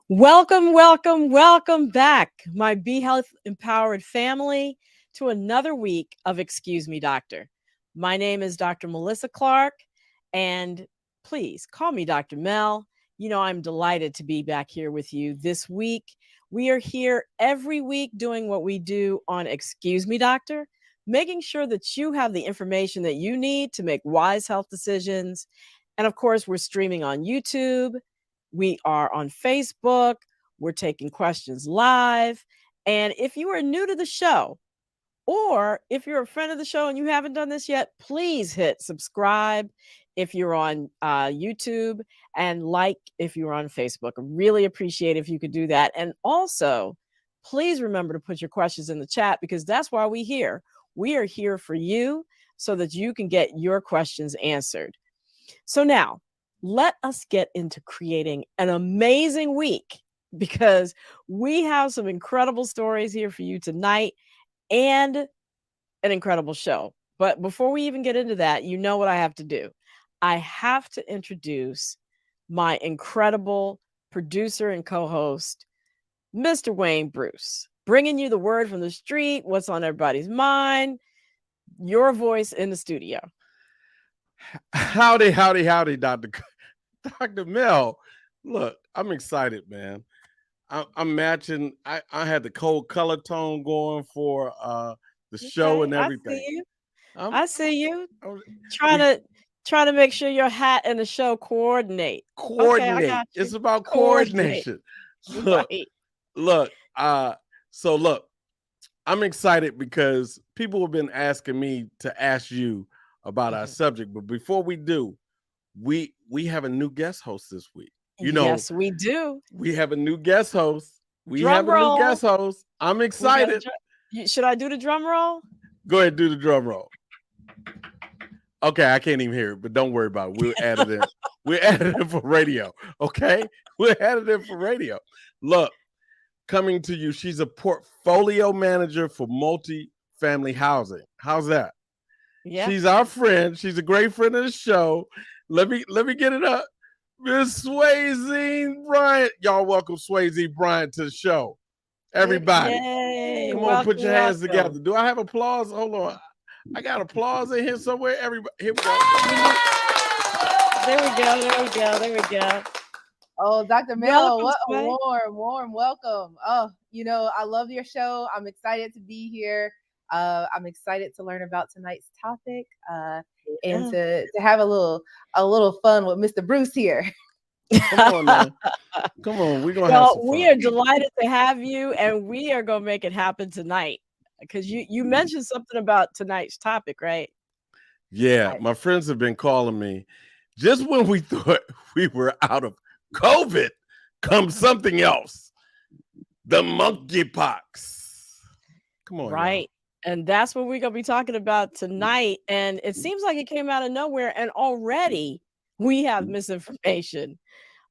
Welcome, welcome, welcome back, my Be Health Empowered family, to another week of Excuse Me, Doctor. My name is Dr. Melissa Clark, and please call me Dr. Mel. You know, I'm delighted to be back here with you this week. We are here every week doing what we do on Excuse Me, Doctor, making sure that you have the information that you need to make wise health decisions. And of course, we're streaming on YouTube. We are on Facebook. We're taking questions live. And if you are new to the show, or if you're a friend of the show and you haven't done this yet, please hit subscribe if you're on YouTube, and like if you're on Facebook. I really appreciate if you could do that. And also, please remember to put your questions in the chat, because that's why we're here. We are here for you so that you can get your questions answered. So now, let us get into creating an amazing week, because we have some incredible stories here for you tonight and an incredible show. But before we even get into that, you know what I have to do. I have to introduce my incredible producer and co-host, Mr. Wayne Bruce, bringing you the word from the street, what's on everybody's mind, your voice in the studio. Howdy, Dr. Mel. Look, I'm excited, man. I'm matching. I had the cold color tone going for the show and everything. I see you. Trying to make sure your hat and the show coordinate. Coordinate. Okay, I got you. It's about coordination. Right. Look, I'm excited because people have been asking me to ask you about our subject. But before we do, we have a new guest host this week. You know, yes, we do. We have a new guest host. Drum roll. New guest host. I'm excited. Should I do the drum roll? Go ahead, do the drum roll. Okay, I can't even hear it, but don't worry about it. We'll add it in. We'll add it in for radio. Okay? We'll add it in for radio. Look, coming to you, she's a portfolio manager for multi-family housing. How's that? Yeah. She's our friend. She's a great friend of the show. Let me get it up. Miss Swayze Bryant. Y'all welcome Swayze Bryant to the show. Everybody. Yay. Come on, put your hands together. Do I have applause? Hold on. I got applause in here somewhere. Everybody, here we go. There we go. Oh, Dr. Mel, what a warm welcome. Oh, you know, I love your show. I'm excited to be here. I'm excited to learn about tonight's topic and to have a little fun with Mr. Bruce here. Come on, man. Come on, we're gonna have some fun. We are delighted to have you, and we are gonna make it happen tonight. Because you mentioned something about tonight's topic, right? Yeah, my friends have been calling me. Just when we thought we were out of COVID, comes something else. The monkeypox. Come on. Right. Y'all. And that's what we're going to be talking about tonight. And it seems like it came out of nowhere. And already we have misinformation.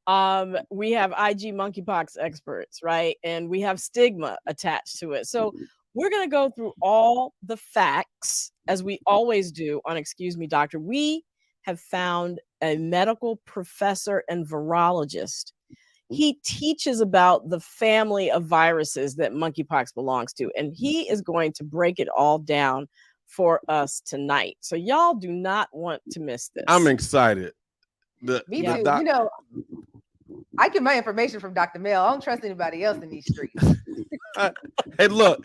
We have IG monkeypox experts, right? And we have stigma attached to it. So we're going to go through all the facts, as we always do on Excuse Me, Doctor. We have found a medical professor and virologist. He teaches about the family of viruses that monkeypox belongs to, and he is going to break it all down for us tonight. So y'all do not want to miss this. I'm excited. Me too. You know, I get my information from Dr. Mel. I don't trust anybody else in these streets. Hey, look.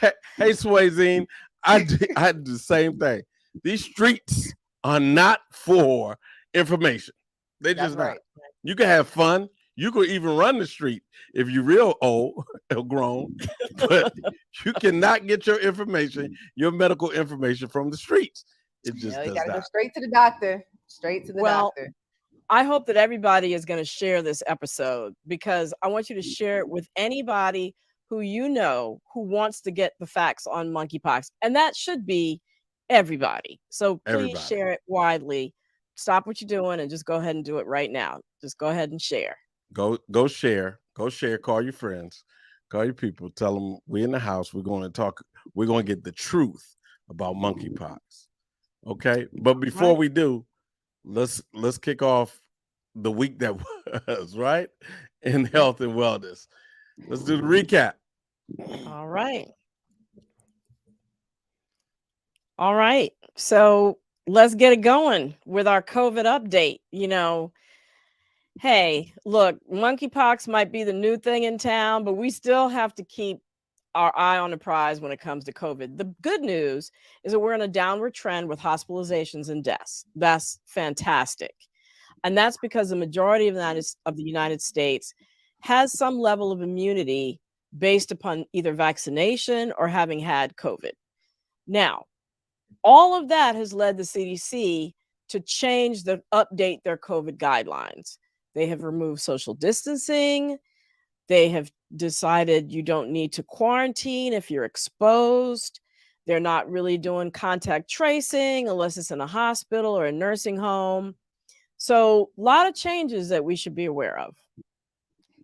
Hey, Swayze, I did the same thing. These streets are not for information. They just not. You can have fun. You could even run the street if you're real old or grown, but you cannot get your information, your medical information, from the streets. It just does you gotta not. go straight to the doctor. Straight to the doctor. I hope that everybody is going to share this episode, because I want you to share it with anybody who you know who wants to get the facts on monkeypox. And that should be everybody. So please share it widely. Stop what you're doing and just go ahead and do it right now. Just go ahead and share. Go share. Go share. Call your friends. Call your people. Tell them we're in the house. We're going to talk. We're going to get the truth about monkeypox. Okay? But before we do, let's kick off the week that was, right? in health and wellness. Let's do the recap. All right. All right. So let's get it going with our COVID update. Hey, look, monkeypox might be the new thing in town, but we still have to keep our eye on the prize when it comes to COVID. The good news is that we're in a downward trend with hospitalizations and deaths. That's fantastic. And that's because the majority of the United States has some level of immunity based upon either vaccination or having had COVID. Now, all of that has led the CDC to update their COVID guidelines. They have removed social distancing. They have decided you don't need to quarantine if you're exposed. They're not really doing contact tracing unless it's in a hospital or a nursing home. So a lot of changes that we should be aware of.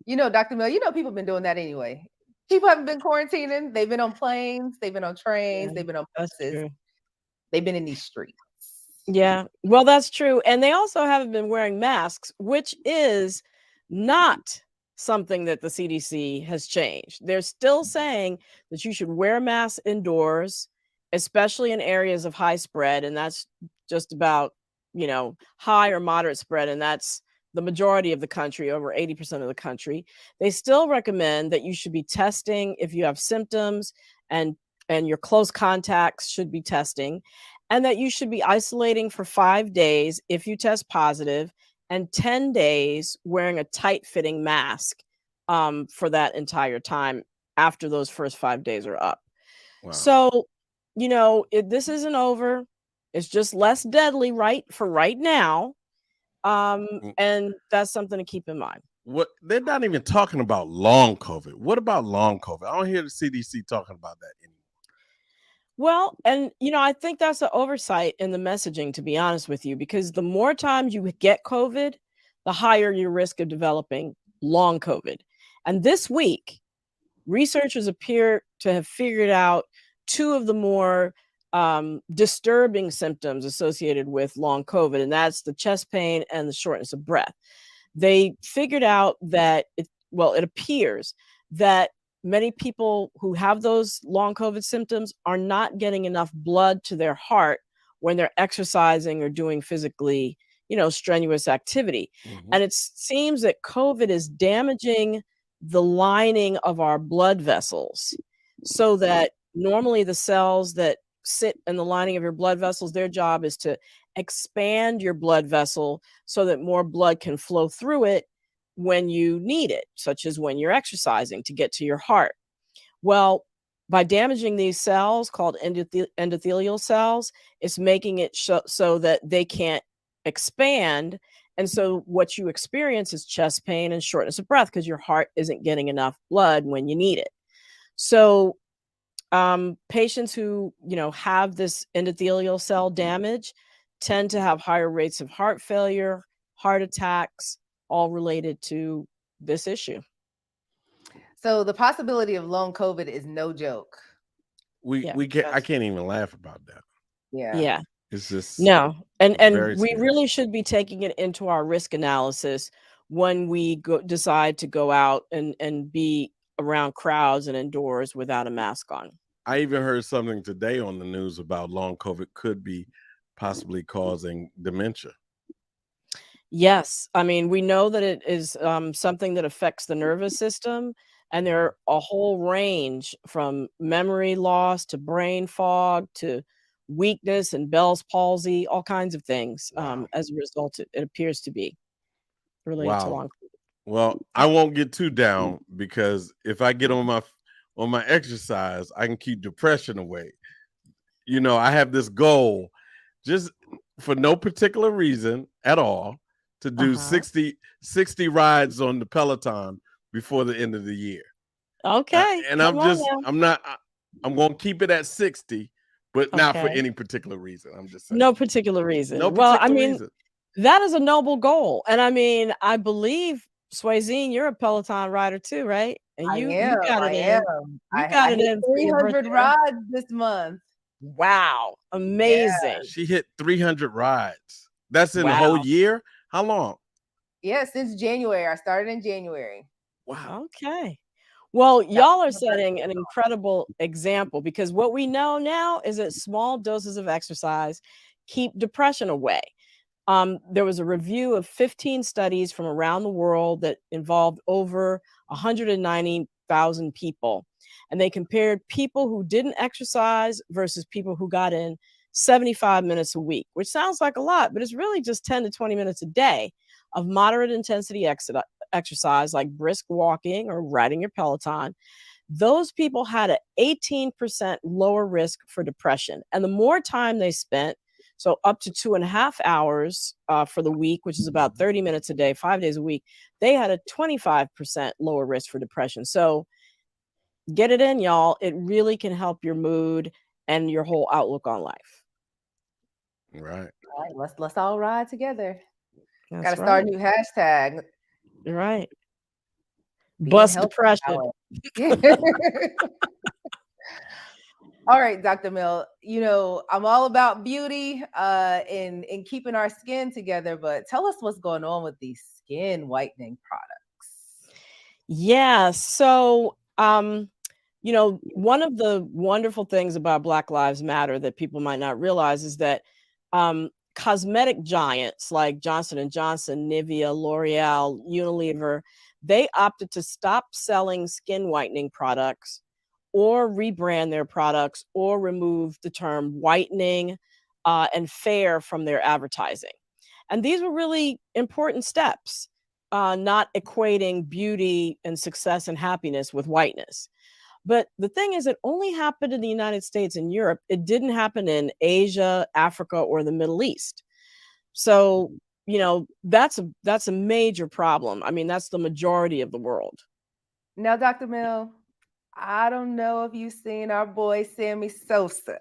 Dr. Mel, people have been doing that anyway. People haven't been quarantining. They've been on planes. They've been on trains. They've been on buses. They've been in these streets. Yeah, well, that's true. And they also haven't been wearing masks, which is not something that the CDC has changed. They're still saying that you should wear masks indoors, especially in areas of high spread. And that's just about, high or moderate spread. And that's the majority of the country, over 80% of the country. They still recommend that you should be testing if you have symptoms, and your close contacts should be testing, and that you should be isolating for 5 days if you test positive, and 10 days wearing a tight-fitting mask for that entire time after those first 5 days are up. Wow. So, this isn't over. It's just less deadly right now. And that's something to keep in mind. What they're not even talking about long COVID. What about long COVID? I don't hear the CDC talking about that anymore. Well, and I think that's an oversight in the messaging, to be honest with you, because the more times you get COVID, the higher your risk of developing long COVID. And this week, researchers appear to have figured out two of the more disturbing symptoms associated with long COVID, and that's the chest pain and the shortness of breath. They figured out that it appears that many people who have those long COVID symptoms are not getting enough blood to their heart when they're exercising or doing physically, strenuous activity. Mm-hmm. And it seems that COVID is damaging the lining of our blood vessels, so that normally the cells that sit in the lining of your blood vessels, their job is to expand your blood vessel so that more blood can flow through it when you need it, such as when you're exercising to get to your heart. Well, by damaging these cells called endothelial cells, it's making it so that they can't expand. And so what you experience is chest pain and shortness of breath because your heart isn't getting enough blood when you need it. So patients who, have this endothelial cell damage tend to have higher rates of heart failure, heart attacks, all related to this issue. So the possibility of long COVID is no joke. I can't even laugh about that. Yeah. It's just no. And we scary. really should be taking it into our risk analysis when we decide to go out and be around crowds and indoors without a mask on. I even heard something today on the news about long COVID could be possibly causing dementia. Yes. I mean, we know that it is something that affects the nervous system, and there are a whole range from memory loss to brain fog to weakness and Bell's palsy, all kinds of things. Wow. As a result, it appears to be related to long COVID. Well, I won't get too down, because if I get on my exercise, I can keep depression away. I have this goal, just for no particular reason at all, to do 60 rides on the Peloton before the end of the year. Okay. And I'm going to keep it at 60, but not for any particular reason. I'm just saying. No particular reason. Reason. That is a noble goal. And I believe, Swayzine, you're a Peloton rider too, right? And you got it in. You got it in. 300 rides this month. Wow. Amazing. Yeah. She hit 300 rides. That's in the whole year? How long? Yeah, since January. I started in January. Wow. Okay. Well, y'all are setting an incredible example, because what we know now is that small doses of exercise keep depression away. There was a review of 15 studies from around the world that involved over 190,000 people. And they compared people who didn't exercise versus people who got in 75 minutes a week, which sounds like a lot, but it's really just 10 to 20 minutes a day of moderate intensity exercise, like brisk walking or riding your Peloton. Those people had an 18% lower risk for depression. And the more time they spent, so up to 2.5 hours for the week, which is about 30 minutes a day, 5 days a week, they had a 25% lower risk for depression. So get it in, y'all. It really can help your mood and your whole outlook on life. Right. All right, let's all ride together. That's Got to start a new hashtag. Right. Being Bust healthy depression. All right, Dr. MEL, you know, I'm all about beauty and keeping our skin together, but tell us what's going on with these skin whitening products. Yeah. So, you know, one of the wonderful things about Black Lives Matter that people might not realize is that cosmetic giants like Johnson & Johnson, Nivea, L'Oreal, Unilever, they opted to stop selling skin whitening products or rebrand their products or remove the term whitening and fair from their advertising. And these were really important steps, not equating beauty and success and happiness with whiteness. But the thing is, it only happened in the United States and Europe. It didn't happen in Asia, Africa, or the Middle East. So, you know, that's a major problem. I mean, that's the majority of the world. Now, Dr. MEL, I don't know if you've seen our boy Sammy Sosa.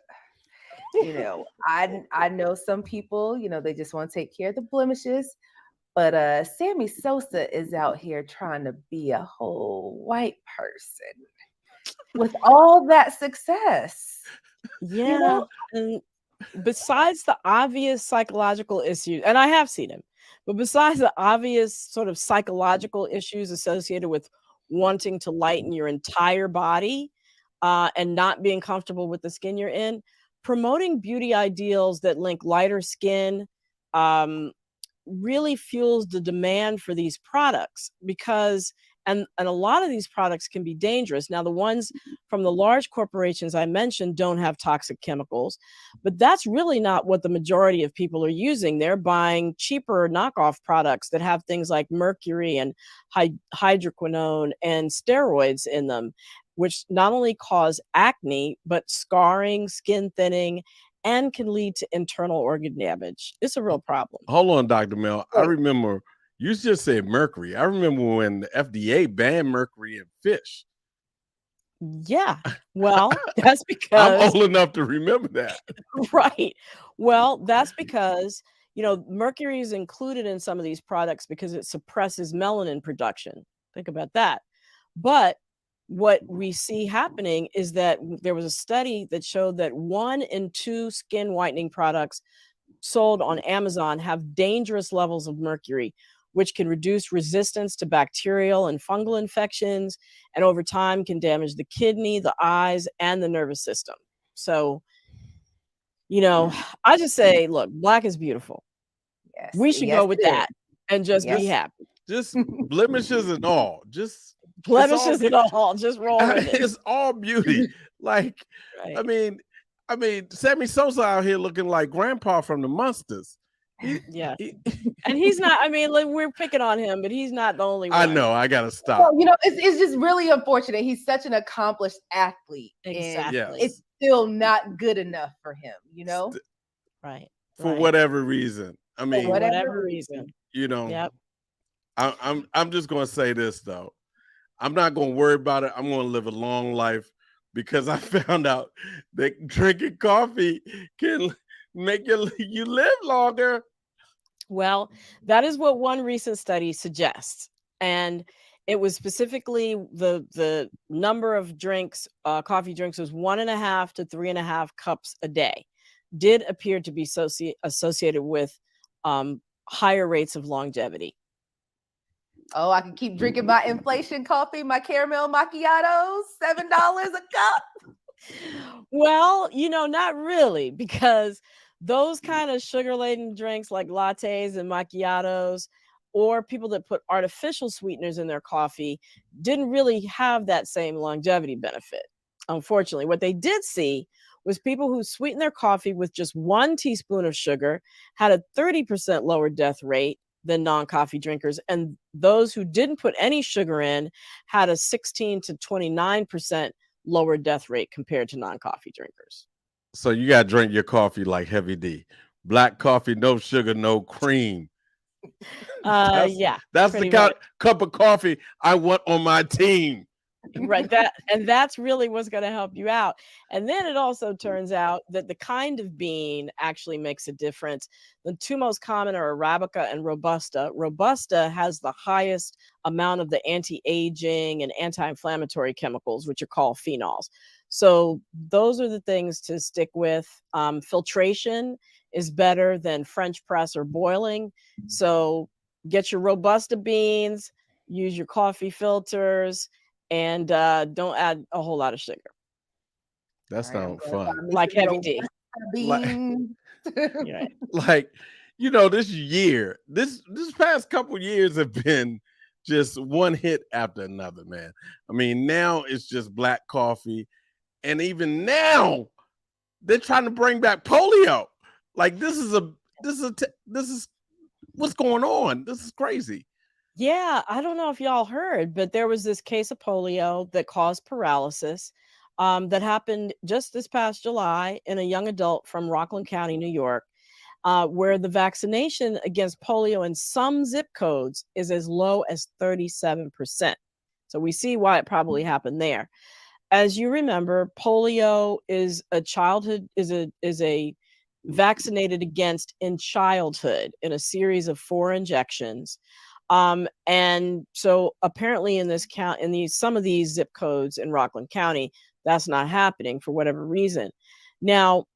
You know, I know some people, you know, they just want to take care of the blemishes. But Sammy Sosa is out here trying to be a whole white person with all that success. Yeah. You know? And besides the obvious psychological issues, and I have seen him, but besides the obvious sort of psychological issues associated with wanting to lighten your entire body and not being comfortable with the skin you're in, promoting beauty ideals that link lighter skin really fuels the demand for these products, because and a lot of these products can be dangerous. Now, the ones from the large corporations I mentioned don't have toxic chemicals, but that's really not what the majority of people are using. They're buying cheaper knockoff products that have things like mercury and hydroquinone and steroids in them, which not only cause acne, but scarring, skin thinning, and can lead to internal organ damage. It's a real problem. Hold on, Dr. MEL. I remember you just said mercury. I remember when the FDA banned mercury in fish. Yeah. Well, that's because I'm old enough to remember that. Right. Well, that's because, you know, mercury is included in some of these products because it suppresses melanin production. Think about that. But what we see happening is that there was a study that showed that 1 in 2 skin whitening products sold on Amazon have dangerous levels of mercury, which can reduce resistance to bacterial and fungal infections, and over time can damage the kidney, the eyes, and the nervous system. So, you know, I just say, look, Black is beautiful. Yes. We should go with that and just be happy. Just blemishes and all. Just blemishes and all. Just roll with it. It's all beauty. Like, Right. I mean, Sammy Sosa out here looking like Grandpa from the Munsters. Yeah. And he's not, I mean, like, we're picking on him, but he's not the only one. I know, I gotta stop. Well, you know, it's just really unfortunate. He's such an accomplished athlete. Exactly. And it's still not good enough for him, you know? Right. For whatever reason. I mean, for whatever reason. You know, yep. I'm just gonna say this though. I'm not gonna worry about it. I'm gonna live a long life, because I found out that drinking coffee can make you live longer. Well, that is what one recent study suggests. And it was specifically the number of drinks, coffee drinks was 1.5 to 3.5 cups a day, did appear to be associated with higher rates of longevity. Oh, I can keep drinking my inflation coffee, my caramel macchiatos, $7 a cup. Well, not really, because those kind of sugar-laden drinks like lattes and macchiatos, or people that put artificial sweeteners in their coffee, didn't really have that same longevity benefit. Unfortunately, what they did see was people who sweetened their coffee with just 1 teaspoon of sugar had a 30% lower death rate than non-coffee drinkers, and those who didn't put any sugar in had a 16 to 29% lower death rate compared to non-coffee drinkers. So you got to drink your coffee like Heavy D. Black coffee, no sugar, no cream. Yeah. That's the cup of coffee I want on my team. Right. That's really what's going to help you out. And then it also turns out that the kind of bean actually makes a difference. The 2 most common are Arabica and Robusta. Robusta has the highest amount of the anti-aging and anti-inflammatory chemicals, which are called phenols. So those are the things to stick with. Filtration is better than French press or boiling. So get your Robusta beans, use your coffee filters, and don't add a whole lot of sugar. That sounds fun. Like Heavy D. Like, this year, this past couple years have been just one hit after another, man. I mean, now it's just black coffee. And even now, they're trying to bring back polio. Like, this is what's going on. This is crazy. Yeah, I don't know if y'all heard, but there was this case of polio that caused paralysis that happened just this past July in a young adult from Rockland County, New York, where the vaccination against polio in some zip codes is as low as 37%. So we see why it probably happened there. As you remember, polio is a vaccinated against in childhood in a series of 4 injections. And so apparently in some of these zip codes in Rockland County, that's not happening for whatever reason. Now,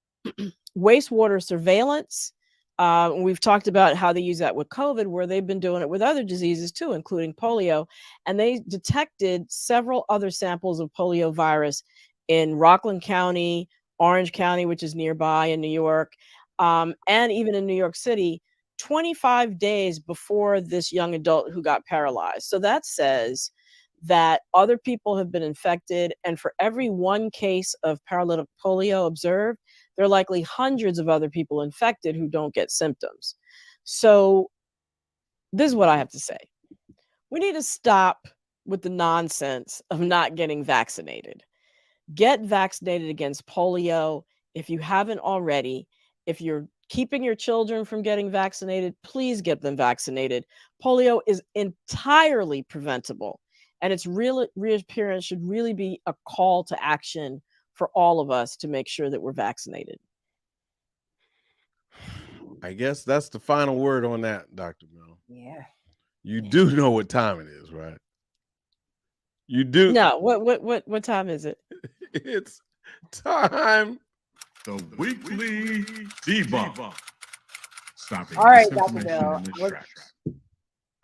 wastewater surveillance, we've talked about how they use that with COVID, where they've been doing it with other diseases too, including polio. And they detected several other samples of polio virus in Rockland County, Orange County, which is nearby in New York, and even in New York City, 25 days before this young adult who got paralyzed. So that says that other people have been infected, and for every 1 case of paralytic polio observed, there are likely hundreds of other people infected who don't get symptoms. So this is what I have to say. We need to stop with the nonsense of not getting vaccinated. Get vaccinated against polio if you haven't already. If you're keeping your children from getting vaccinated, please get them vaccinated. Polio is entirely preventable, and its reappearance should really be a call to action for all of us to make sure that we're vaccinated. I guess that's the final word on that, Dr. Mel. Yeah. You do know what time it is, right? You do. No, what time is it? It's time. The weekly debunk. Stopping all right, Dr. Mel.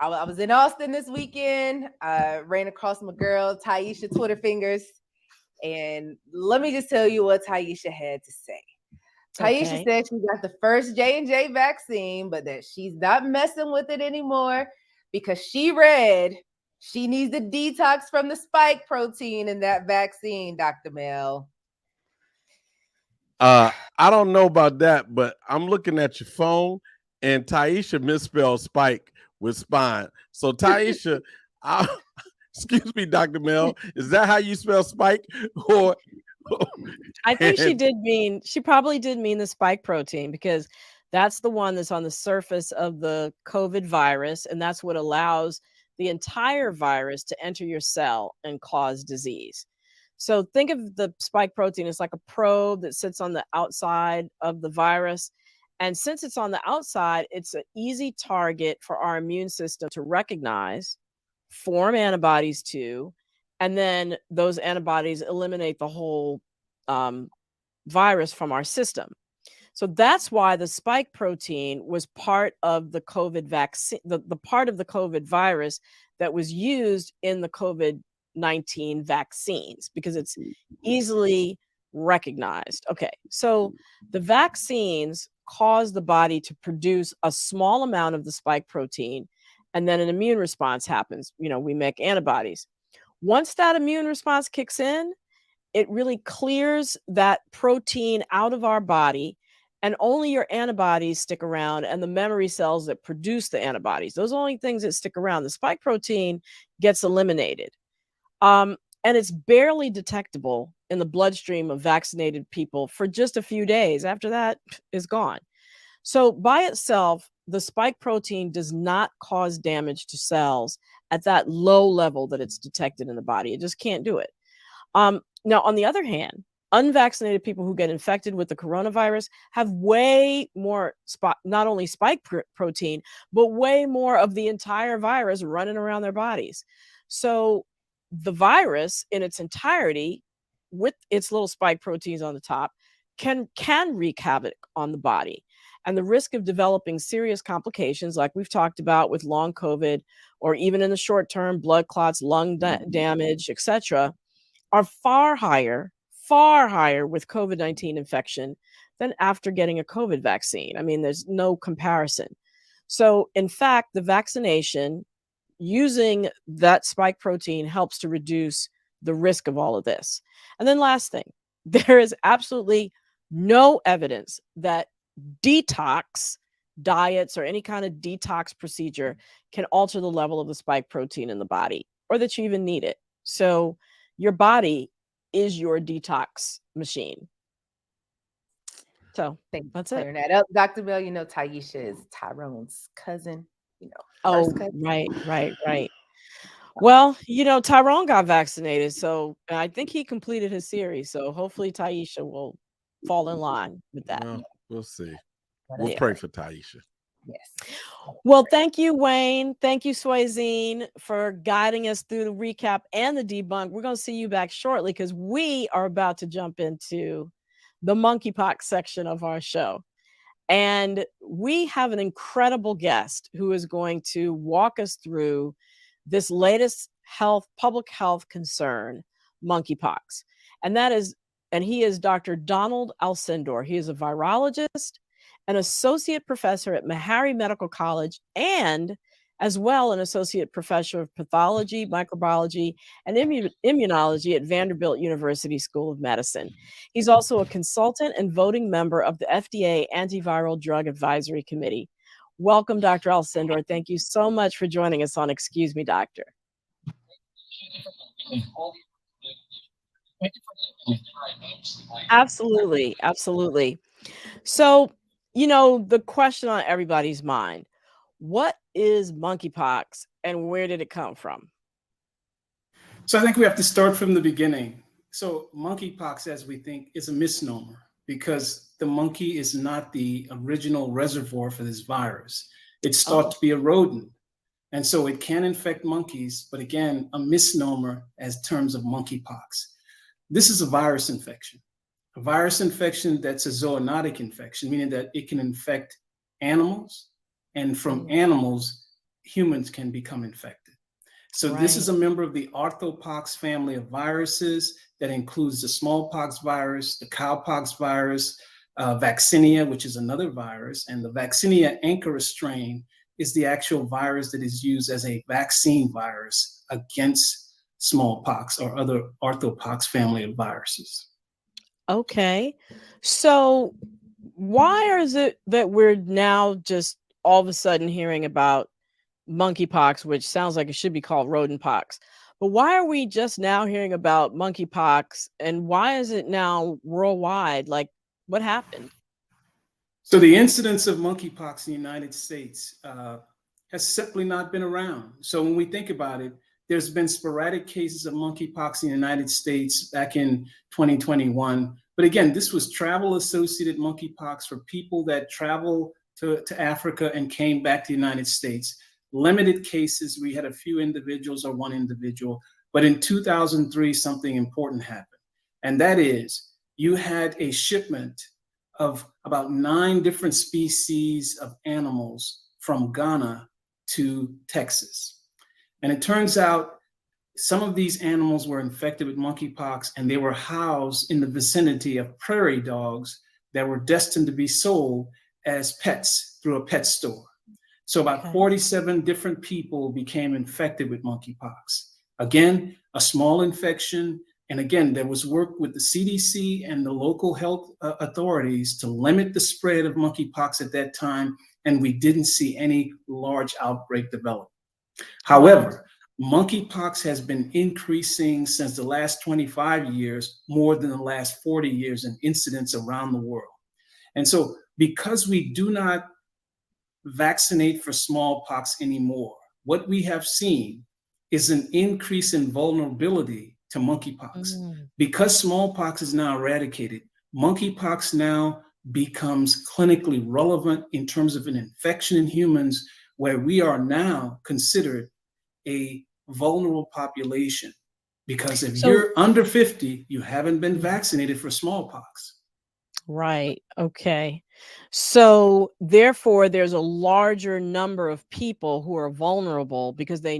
I was in Austin this weekend. I ran across my girl, Taisha Twitter Fingers. And let me just tell you what Taisha had to say. Taisha said she got the first J&J vaccine, but that she's not messing with it anymore because she read she needs the detox from the spike protein in that vaccine, Dr. Mel. I don't know about that, but I'm looking at your phone, and Taisha misspelled spike with spine. So Taisha, excuse me, Dr. Mel, is that how you spell spike? Or I think she probably did mean the spike protein, because that's the one that's on the surface of the COVID virus, and that's what allows the entire virus to enter your cell and cause disease. So think of the spike protein as like a probe that sits on the outside of the virus. And since it's on the outside, it's an easy target for our immune system to recognize, form antibodies to, and then those antibodies eliminate the whole virus from our system. So that's why the spike protein was part of the COVID vaccine, the part of the COVID virus that was used in the COVID-19 vaccines because it's easily recognized. Okay, so the vaccines cause the body to produce a small amount of the spike protein, and then an immune response happens. We make antibodies. Once that immune response kicks in, it really clears that protein out of our body, and only your antibodies stick around and the memory cells that produce the antibodies. Those are the only things that stick around. The spike protein gets eliminated. And it's barely detectable in the bloodstream of vaccinated people for just a few days. After that, it's gone. So by itself, the spike protein does not cause damage to cells at that low level that it's detected in the body. It just can't do it. Now, on the other hand, unvaccinated people who get infected with the coronavirus have way more not only spike protein, but way more of the entire virus running around their bodies. So the virus in its entirety, with its little spike proteins on the top, can wreak havoc on the body. And the risk of developing serious complications, like we've talked about with long COVID, or even in the short term, blood clots, lung damage, etc., are far higher with COVID-19 infection than after getting a COVID vaccine. I mean, there's no comparison. So in fact, the vaccination using that spike protein helps to reduce the risk of all of this. And then last thing, there is absolutely no evidence that detox diets or any kind of detox procedure can alter the level of the spike protein in the body, or that you even need it. So your body is your detox machine. So that's it. That up. Dr. Mel, Taisha is Tyrone's cousin, Oh, cousin. Right. Well, Tyrone got vaccinated, so I think he completed his series. So hopefully Taisha will fall in line with that. Well, we'll see. We'll pray for Taisha. Yes. Well, thank you, Wayne. Thank you, Swayzine, for guiding us through the recap and the debunk. We're going to see you back shortly because we are about to jump into the monkeypox section of our show. And we have an incredible guest who is going to walk us through this latest public health concern, monkeypox. And he is Dr. Donald Alcendor. He is a virologist, an associate professor at Meharry Medical College, and as well an associate professor of pathology, microbiology, and immunology at Vanderbilt University School of Medicine. He's also a consultant and voting member of the FDA Antiviral Drug Advisory Committee. Welcome, Dr. Alcendor. Thank you so much for joining us on Excuse Me, Doctor. Absolutely. So, the question on everybody's mind, what is monkeypox and where did it come from? So I think we have to start from the beginning. So monkeypox, as we think, is a misnomer because the monkey is not the original reservoir for this virus. It's thought to be a rodent. And so it can infect monkeys, but again, a misnomer as terms of monkeypox. This is a virus infection that's a zoonotic infection, meaning that it can infect animals, and from animals, humans can become infected. So This is a member of the arthropox family of viruses that includes the smallpox virus, the cowpox virus, vaccinia, which is another virus, and the vaccinia ankara strain is the actual virus that is used as a vaccine virus against smallpox or other arthropox family of viruses. Okay. So why is it that we're now just all of a sudden hearing about monkeypox, which sounds like it should be called rodent pox? But why are we just now hearing about monkeypox, and why is it now worldwide? Like, what happened? So the incidence of monkeypox in the United States has simply not been around. So when we think about it, there's been sporadic cases of monkeypox in the United States back in 2021. But again, this was travel-associated monkeypox for people that travel to Africa and came back to the United States. Limited cases, we had a few individuals or one individual. But in 2003, something important happened. And that is, you had a shipment of about 9 different species of animals from Ghana to Texas. And it turns out some of these animals were infected with monkeypox, and they were housed in the vicinity of prairie dogs that were destined to be sold as pets through a pet store. So about 47 different people became infected with monkeypox. Again, a small infection. And again, there was work with the CDC and the local health authorities to limit the spread of monkeypox at that time. And we didn't see any large outbreak develop. However, monkeypox has been increasing since the last 25 years, more than the last 40 years in incidents around the world. And so because we do not vaccinate for smallpox anymore, what we have seen is an increase in vulnerability to monkeypox. Because smallpox is now eradicated, monkeypox now becomes clinically relevant in terms of an infection in humans, where we are now considered a vulnerable population. Because if you're under 50, you haven't been vaccinated for smallpox. Right. Okay. So therefore, there's a larger number of people who are vulnerable because they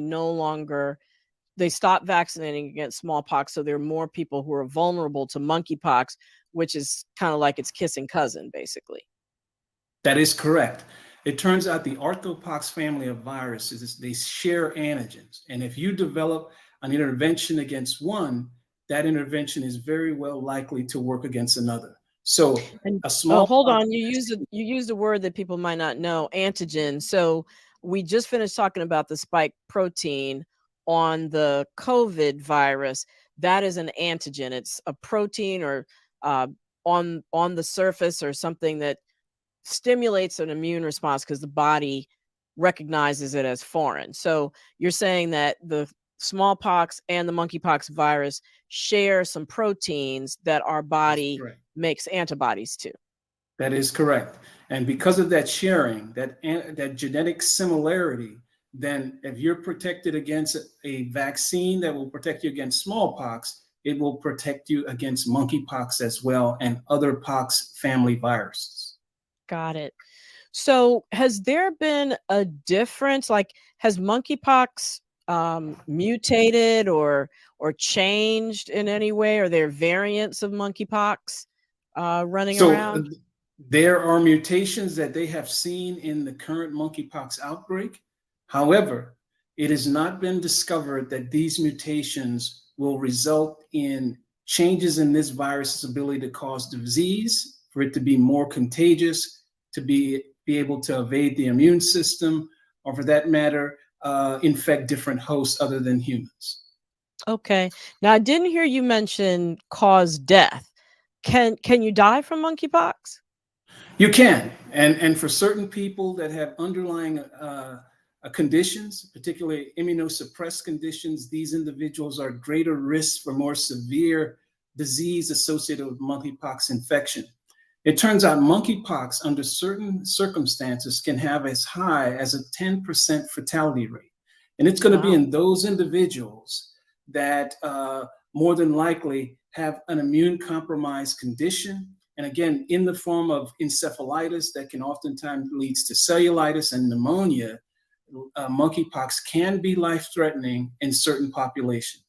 stop vaccinating against smallpox. So there are more people who are vulnerable to monkeypox, which is kind of like its kissing cousin, basically. That is correct. It turns out the orthopox family of viruses, they share antigens. And if you develop an intervention against one, that intervention is very well likely to work against another. So a small hold on, you used a word that people might not know, antigen. So we just finished talking about the spike protein on the COVID virus. That is an antigen. It's a protein or on the surface or something that stimulates an immune response because the body recognizes it as foreign. So you're saying that the smallpox and the monkeypox virus share some proteins that our body makes antibodies to. That is correct. And because of that sharing, that genetic similarity, then if you're protected against a vaccine that will protect you against smallpox, it will protect you against monkeypox as well and other pox family viruses. Got it. So has there been a difference? Like, has monkeypox mutated or changed in any way? Are there variants of monkeypox running around? There are mutations that they have seen in the current monkeypox outbreak. However, it has not been discovered that these mutations will result in changes in this virus's ability to cause disease, for it to be more contagious, to be able to evade the immune system, or for that matter, infect different hosts other than humans. Okay. Now, I didn't hear you mention cause death. Can you die from monkeypox? You can. And for certain people that have underlying conditions, particularly immunosuppressed conditions, these individuals are at greater risk for more severe disease associated with monkeypox infection. It turns out monkeypox, under certain circumstances, can have as high as a 10% fatality rate. And it's going to be in those individuals that more than likely have an immune compromised condition. And again, in the form of encephalitis that can oftentimes leads to cellulitis and pneumonia, monkeypox can be life-threatening in certain populations.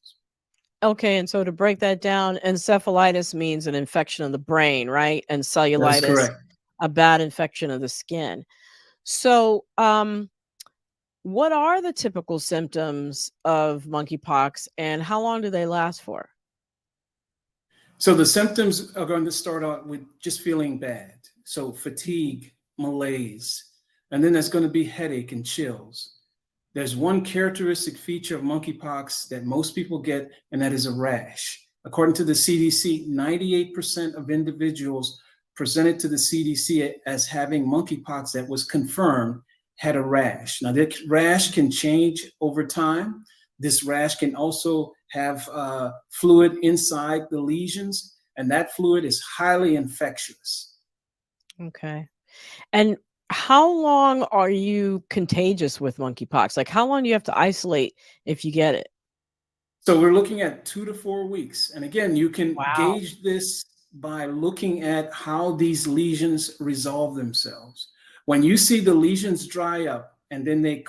Okay, and so to break that down, encephalitis means an infection of the brain, right? And cellulitis, that's correct, a bad infection of the skin. So, what are the typical symptoms of monkeypox, and how long do they last for? So the symptoms are going to start out with just feeling bad. So fatigue, malaise, and then there's going to be headache and chills. There's one characteristic feature of monkeypox that most people get, and that is a rash. According to the CDC, 98% of individuals presented to the CDC as having monkeypox that was confirmed had a rash. Now, that rash can change over time. This rash can also have fluid inside the lesions, and that fluid is highly infectious. Okay. And how long are you contagious with monkeypox? Like, how long do you have to isolate if you get it? So we're looking at 2 to 4 weeks. And again, you can gauge this by looking at how these lesions resolve themselves. When you see the lesions dry up and then they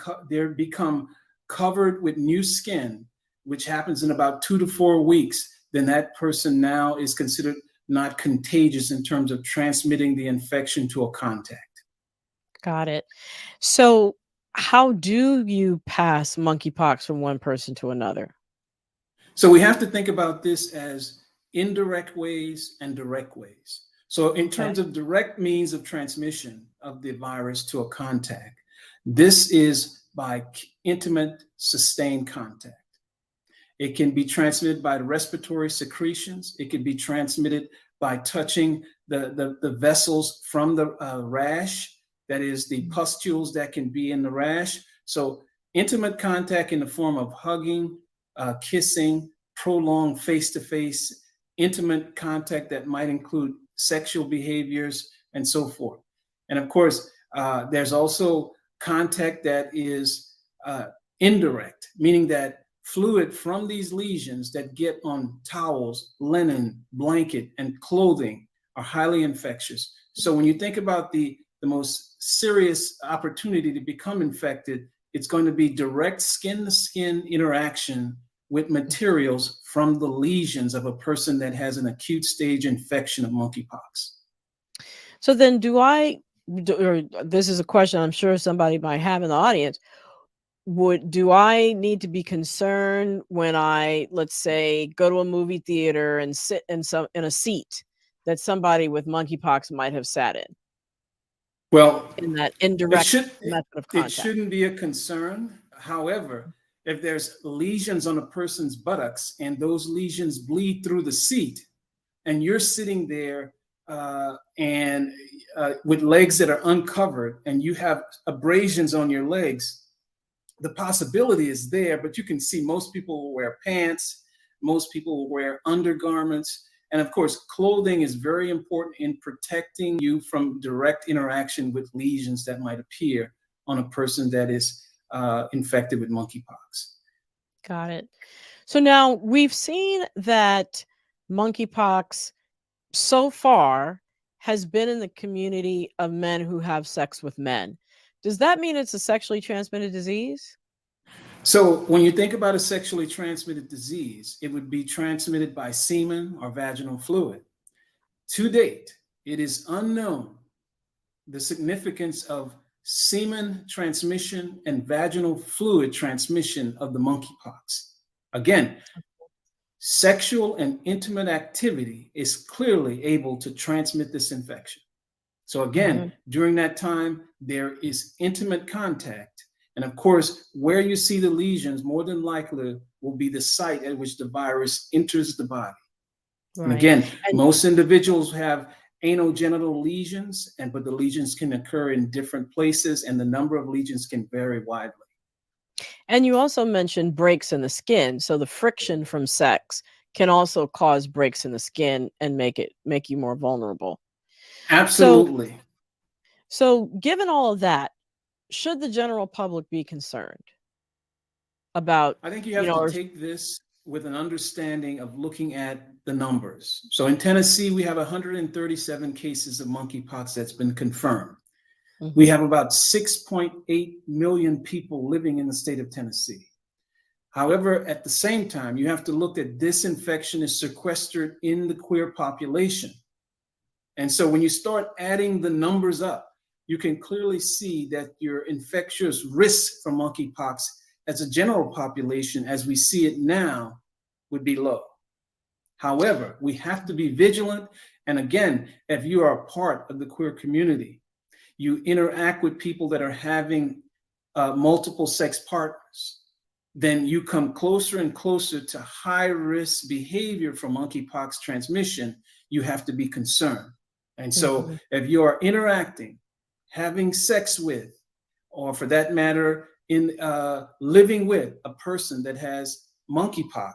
become covered with new skin, which happens in about 2 to 4 weeks, then that person now is considered not contagious in terms of transmitting the infection to a contact. Got it. So how do you pass monkeypox from one person to another? So we have to think about this as indirect ways and direct ways. So in terms of direct means of transmission of the virus to a contact, this is by intimate, sustained contact. It can be transmitted by the respiratory secretions. It can be transmitted by touching the vessels from the rash, that is the pustules that can be in the rash. So intimate contact in the form of hugging, kissing, prolonged face-to-face, intimate contact that might include sexual behaviors and so forth. And of course, there's also contact that is indirect, meaning that fluid from these lesions that get on towels, linen, blanket, and clothing are highly infectious. So when you think about the most serious opportunity to become infected, it's going to be direct skin-to-skin interaction with materials from the lesions of a person that has an acute stage infection of monkeypox. So then or this is a question I'm sure somebody might have in the audience, do I need to be concerned when I, let's say, go to a movie theater and sit in a seat that somebody with monkeypox might have sat in? Well, in that indirect method of contact. It shouldn't be a concern. However, if there's lesions on a person's buttocks and those lesions bleed through the seat, and you're sitting there with legs that are uncovered, and you have abrasions on your legs, the possibility is there, but you can see most people will wear pants, most people will wear undergarments, and of course, clothing is very important in protecting you from direct interaction with lesions that might appear on a person that is infected with monkeypox. Got it. So now we've seen that monkeypox so far has been in the community of men who have sex with men. Does that mean it's a sexually transmitted disease? So when you think about a sexually transmitted disease, it would be transmitted by semen or vaginal fluid. To date, it is unknown the significance of semen transmission and vaginal fluid transmission of the monkeypox. Again, sexual and intimate activity is clearly able to transmit this infection. So again, during that time, there is intimate contact. And of course, where you see the lesions, more than likely will be the site at which the virus enters the body. Right. And again, most individuals have anogenital lesions, but the lesions can occur in different places, and the number of lesions can vary widely. And you also mentioned breaks in the skin. So the friction from sex can also cause breaks in the skin and make you more vulnerable. Absolutely. So given all of that, should the general public be concerned about? I think you have to take this with an understanding of looking at the numbers. So in Tennessee, we have 137 cases of monkeypox that's been confirmed. We have about 6.8 million people living in the state of Tennessee. However, at the same time, you have to look at this infection is sequestered in the queer population. And so when you start adding the numbers up, you can clearly see that your infectious risk for monkeypox as a general population, as we see it now, would be low. However, we have to be vigilant. And again, if you are a part of the queer community, you interact with people that are having multiple sex partners, then you come closer and closer to high risk behavior for monkeypox transmission. You have to be concerned. And so if you are interacting, having sex with, or for that matter, in living with a person that has monkeypox,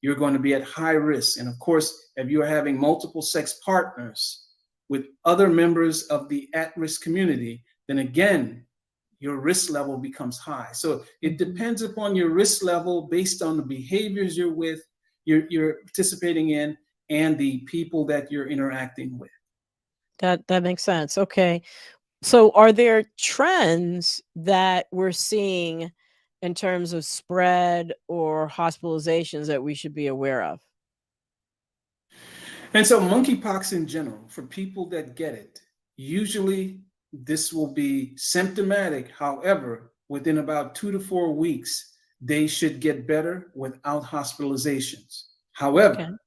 you're going to be at high risk. And of course, if you are having multiple sex partners with other members of the at-risk community, then again, your risk level becomes high. So it depends upon your risk level based on the behaviors you're with, you're participating in, and the people that you're interacting with. That makes sense. Okay. So are there trends that we're seeing in terms of spread or hospitalizations that we should be aware of? And so monkeypox in general, for people that get it, usually this will be symptomatic. However, within about 2 to 4 weeks, they should get better without hospitalizations. However,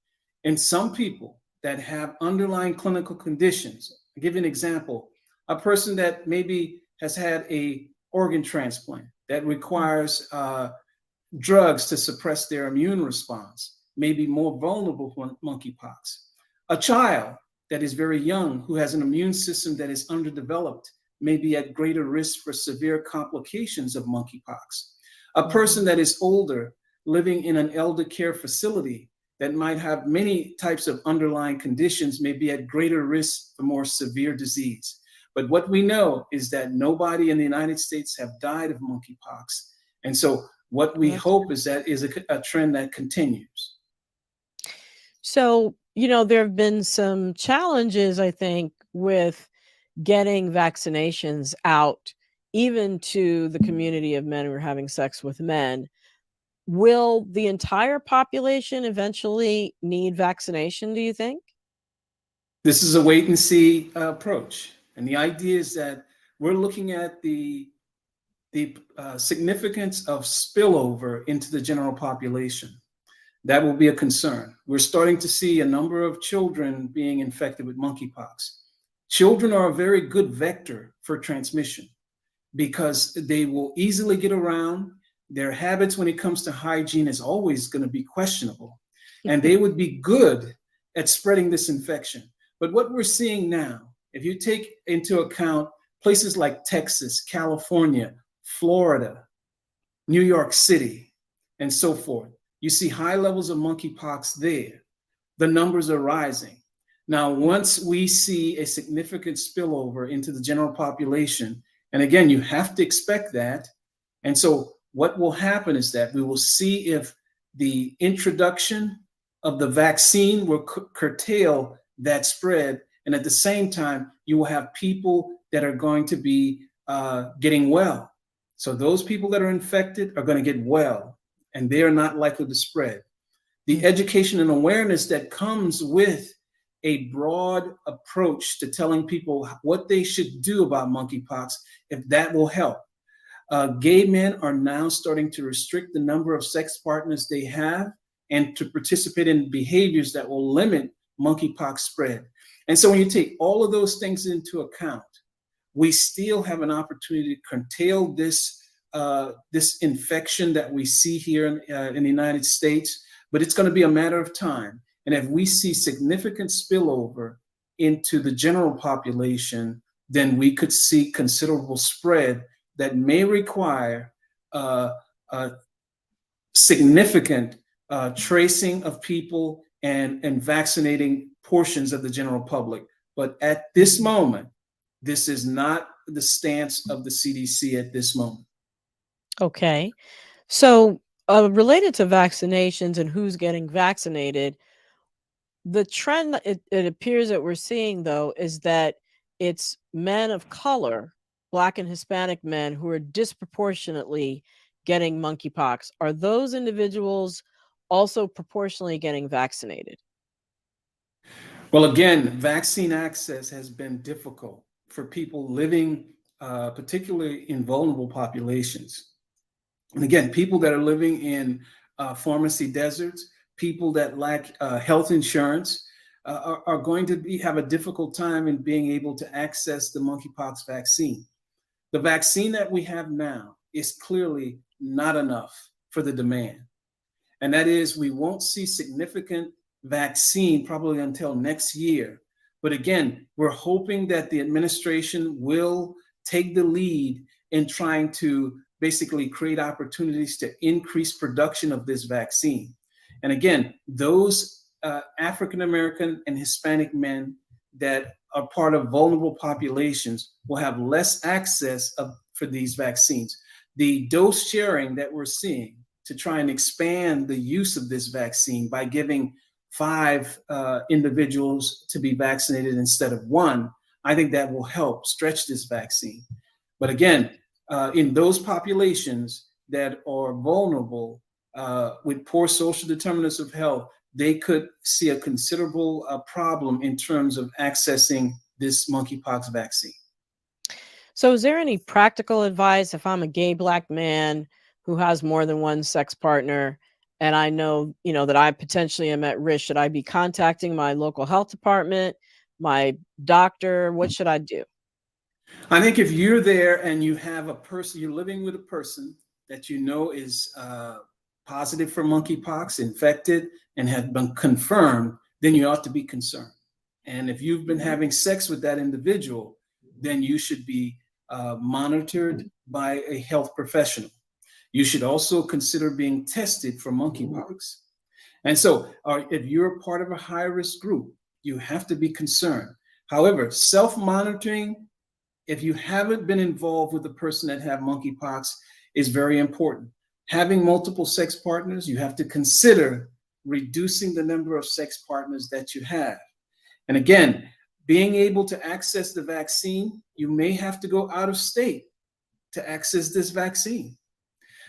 in some people that have underlying clinical conditions, I'll give you an example, a person that maybe has had a organ transplant that requires drugs to suppress their immune response may be more vulnerable for monkeypox. A child that is very young who has an immune system that is underdeveloped may be at greater risk for severe complications of monkeypox. A person that is older living in an elder care facility that might have many types of underlying conditions may be at greater risk for more severe disease. But what we know is that nobody in the United States have died of monkeypox. And so what we hope is that is a trend that continues. So, there have been some challenges, I think, with getting vaccinations out, even to the community of men who are having sex with men. Will the entire population eventually need vaccination, do you think? This is a wait and see approach. And the idea is that we're looking at the significance of spillover into the general population. That will be a concern. We're starting to see a number of children being infected with monkeypox. Children are a very good vector for transmission because they will easily get around. Their habits when it comes to hygiene is always going to be questionable, and they would be good at spreading this infection. But what we're seeing now, if you take into account places like Texas, California, Florida, New York City, and so forth, you see high levels of monkeypox there. The numbers are rising. Now, once we see a significant spillover into the general population, and again, you have to expect that. And so what will happen is that we will see if the introduction of the vaccine will curtail that spread. And at the same time, you will have people that are going to be getting well. So those people that are infected are going to get well, and they are not likely to spread. The education and awareness that comes with a broad approach to telling people what they should do about monkeypox, if that will help. Gay men are now starting to restrict the number of sex partners they have and to participate in behaviors that will limit monkeypox spread. And so when you take all of those things into account, we still have an opportunity to curtail this infection that we see here in the United States, but it's going to be a matter of time. And if we see significant spillover into the general population, then we could see considerable spread that may require significant tracing of people and vaccinating portions of the general public. But at this moment, this is not the stance of the CDC at this moment. Okay. So related to vaccinations and who's getting vaccinated, the trend that it appears that we're seeing, though, is that it's men of color, Black and Hispanic men, who are disproportionately getting monkeypox. Are those individuals also proportionally getting vaccinated? Well, again, vaccine access has been difficult for people living, particularly in vulnerable populations. And again, people that are living in pharmacy deserts, people that lack health insurance are going to have a difficult time in being able to access the monkeypox vaccine. The vaccine that we have now is clearly not enough for the demand. And that is, we won't see significant vaccine probably until next year. But again, we're hoping that the administration will take the lead in trying to basically create opportunities to increase production of this vaccine. And again, those African-American and Hispanic men that are part of vulnerable populations will have less access for these vaccines. The dose sharing that we're seeing to try and expand the use of this vaccine by giving 5 individuals to be vaccinated instead of 1, I think that will help stretch this vaccine. But again, in those populations, that are vulnerable with poor social determinants of health, they could see a considerable problem in terms of accessing this monkeypox vaccine. So is there any practical advice if I'm a gay Black man who has more than one sex partner and I know, that I potentially am at risk? Should I be contacting my local health department, my doctor? What should I do? I think if you're there and you have a person, you're living with a person that you know is positive for monkeypox, infected, and have been confirmed, then you ought to be concerned. And if you've been having sex with that individual, then you should be monitored by a health professional. You should also consider being tested for monkeypox. And so if you're part of a high-risk group, you have to be concerned. However, self-monitoring, if you haven't been involved with the person that have monkeypox, is very important. Having multiple sex partners, you have to consider reducing the number of sex partners that you have. And again, being able to access the vaccine, you may have to go out of state to access this vaccine.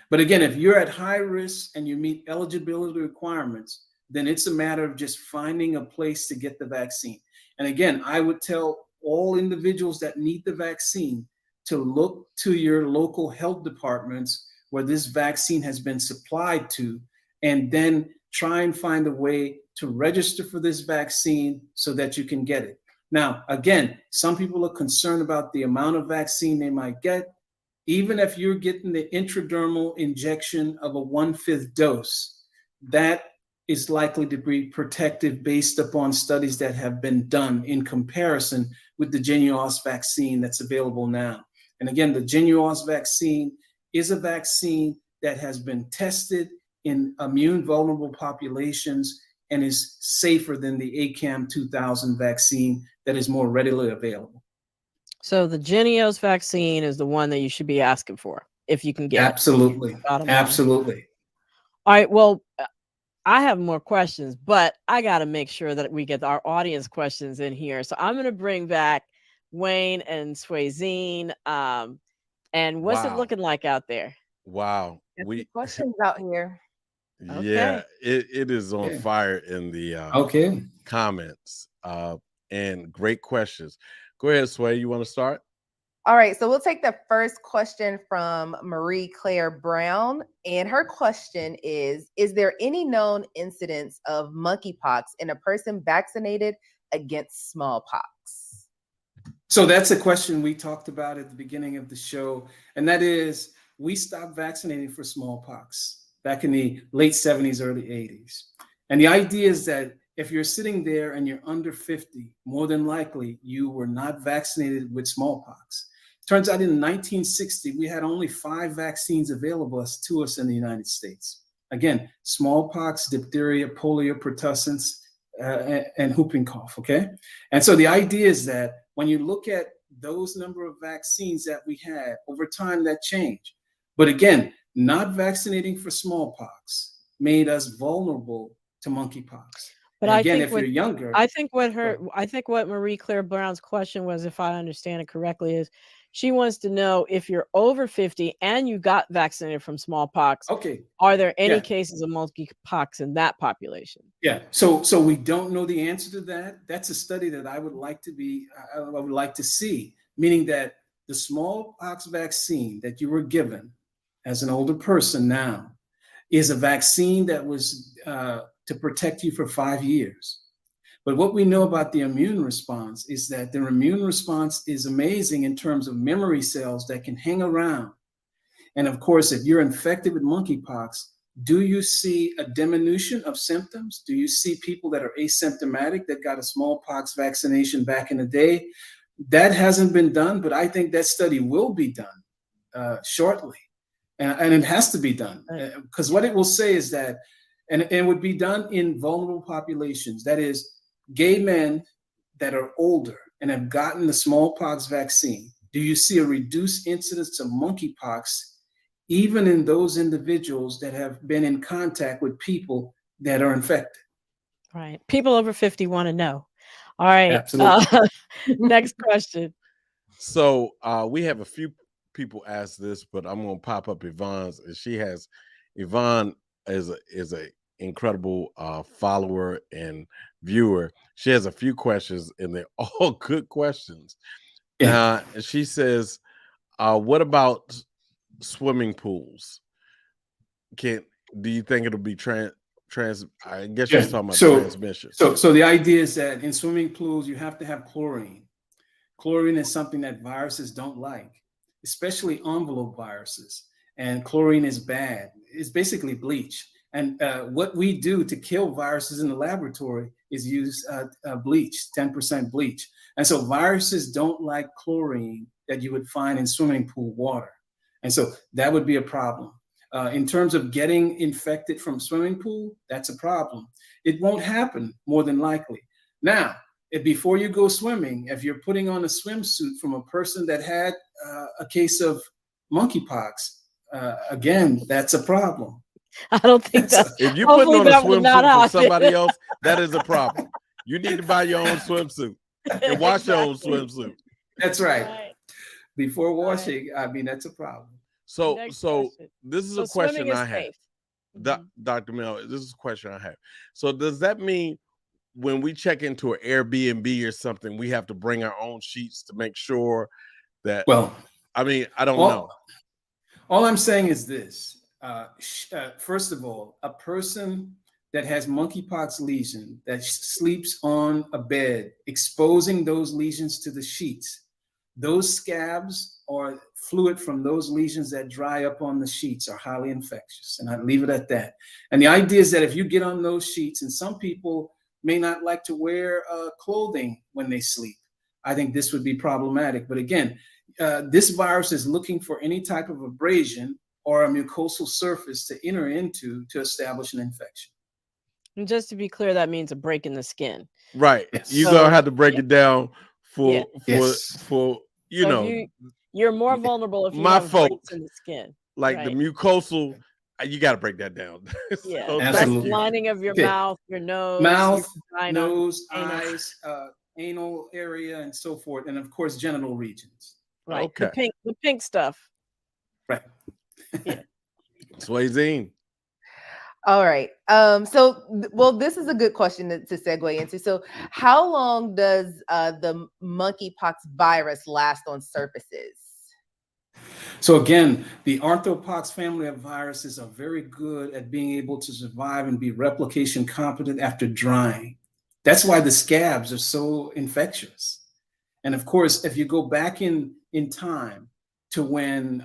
But again, if you're at high risk and you meet eligibility requirements, then it's a matter of just finding a place to get the vaccine. And again, I would tell all individuals that need the vaccine to look to your local health departments where this vaccine has been supplied to, and then try and find a way to register for this vaccine so that you can get it. Now, again, some people are concerned about the amount of vaccine they might get. Even if you're getting the intradermal injection of a 1/5 dose, that is likely to be protective based upon studies that have been done in comparison with the Genuos vaccine that's available now. And again, the Genuos vaccine is a vaccine that has been tested in immune vulnerable populations and is safer than the ACAM 2000 vaccine that is more readily available. So the Geneos vaccine is the one that you should be asking for if you can get Absolutely. it. Absolutely. All right. Well, I have more questions, but I got to make sure that we get our audience questions in here. So I'm going to bring back Wayne and Swayzine. And what's it looking like out there? Wow. Questions out here. Yeah, it is on fire in the comments. And great questions. Go ahead, Sway. You want to start? All right, so we'll take the first question from Marie Claire Brown. And her question is there any known incidence of monkeypox in a person vaccinated against smallpox? So that's a question we talked about at the beginning of the show. And that is, we stopped vaccinating for smallpox back in the late 70s, early 80s. And the idea is that if you're sitting there and you're under 50, more than likely you were not vaccinated with smallpox. Turns out in 1960, we had only 5 vaccines available to us in the United States. Again, smallpox, diphtheria, polio, pertussins, and whooping cough, okay? And so the idea is that when you look at those number of vaccines that we had, over time that changed. But again, not vaccinating for smallpox made us vulnerable to monkeypox. But and again, if you're younger, I think what Marie Claire Brown's question was, if I understand it correctly, is she wants to know if you're over 50 and you got vaccinated from smallpox. Okay. Are there any cases of monkeypox in that population? Yeah. So we don't know the answer to that. That's a study that I would like to see, meaning that the smallpox vaccine that you were given as an older person now is a vaccine that was to protect you for 5 years. But what we know about the immune response is that the immune response is amazing in terms of memory cells that can hang around. And of course, if you're infected with monkeypox, do you see a diminution of symptoms? Do you see people that are asymptomatic that got a smallpox vaccination back in the day? That hasn't been done, but I think that study will be done shortly. And it has to be done, because what it will say is that, and it would be done in vulnerable populations, that is, gay men that are older and have gotten the smallpox vaccine. Do you see a reduced incidence of monkeypox even in those individuals that have been in contact with people that are infected? Right. People over 50 want to know. All right. Absolutely. Next question. So we have a few people ask this, but I'm gonna pop up Yvonne's, and Yvonne is a incredible follower and viewer. She has a few questions, and they're all good questions. And she says, "What about swimming pools? Do you think it'll be I guess she's talking about transmission." So the idea is that in swimming pools you have to have chlorine. Chlorine is something that viruses don't like, especially envelope viruses. And chlorine is bad. It's basically bleach. And what we do to kill viruses in the laboratory is use bleach, 10% bleach. And so viruses don't like chlorine that you would find in swimming pool water. And so that would be a problem. In terms of getting infected from swimming pool, that's a problem. It won't happen more than likely. Now, before you go swimming, if you're putting on a swimsuit from a person that had a case of monkeypox, again, that's a problem. I don't think that's. If you're putting on a swimsuit for somebody else, that is a problem. You need to buy your own swimsuit and wash your own swimsuit. That's right. Before washing, I mean, that's a problem. So this is a question I have. Dr. Mel, this is a question I have. So does that mean when we check into an Airbnb or something, we have to bring our own sheets to make sure that, well, I mean, I don't know. All I'm saying is this. First of all, a person that has monkeypox lesion that sleeps on a bed, exposing those lesions to the sheets, those scabs or fluid from those lesions that dry up on the sheets are highly infectious. And I'd leave it at that. And the idea is that if you get on those sheets, and some people may not like to wear clothing when they sleep, I think this would be problematic. But again, this virus is looking for any type of abrasion or a mucosal surface to enter into to establish an infection. And just to be clear, that means a break in the skin. Right. Yes. You're going to have to break it down for you know. You're more vulnerable if you have breaks in the skin. Like the mucosal, you got to break that down. Yeah, absolutely. The lining of your mouth, your nose, nose, eyes, anal area, and so forth, and of course, genital regions. Right. Okay. The pink stuff. Right. Yeah. Swayzine. All right. Well, this is a good question to segue into. So, how long does the monkeypox virus last on surfaces? So again, the arthropox family of viruses are very good at being able to survive and be replication competent after drying. That's why the scabs are so infectious. And of course, if you go back in time to when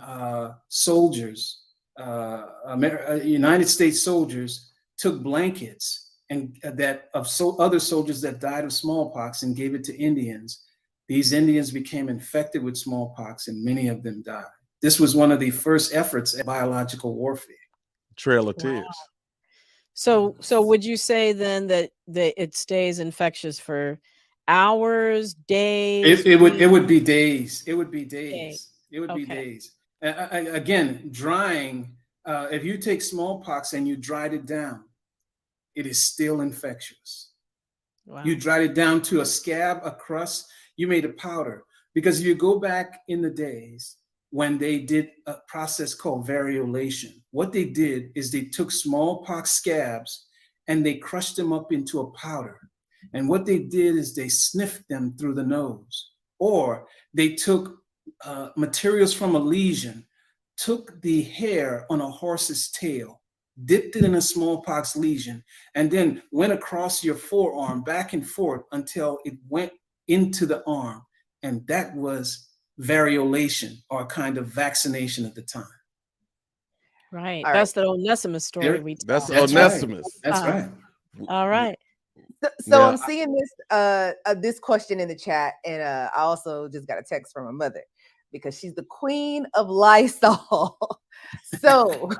soldiers, United States soldiers, took blankets and other soldiers that died of smallpox and gave it to Indians, these Indians became infected with smallpox and many of them died. This was one of the first efforts at biological warfare. Trail of Tears. So would you say then that it stays infectious for hours, days? It would be days. It would be days. It would be days. Again, drying. If you take smallpox and you dried it down, it is still infectious. Wow. You dried it down to a scab, a crust. You made a powder, because if you go back in the days when they did a process called variolation, what they did is they took smallpox scabs and they crushed them up into a powder. And what they did is they sniffed them through the nose, or they took materials from a lesion, took the hair on a horse's tail, dipped it in a smallpox lesion, and then went across your forearm back and forth until it went into the arm. And that was variolation, or a kind of vaccination at the time. Right. That's the Onesimus story. That's Onesimus. Right. That's right. All right. So I'm seeing this question in the chat, and I also just got a text from my mother, because she's the queen of Lysol. So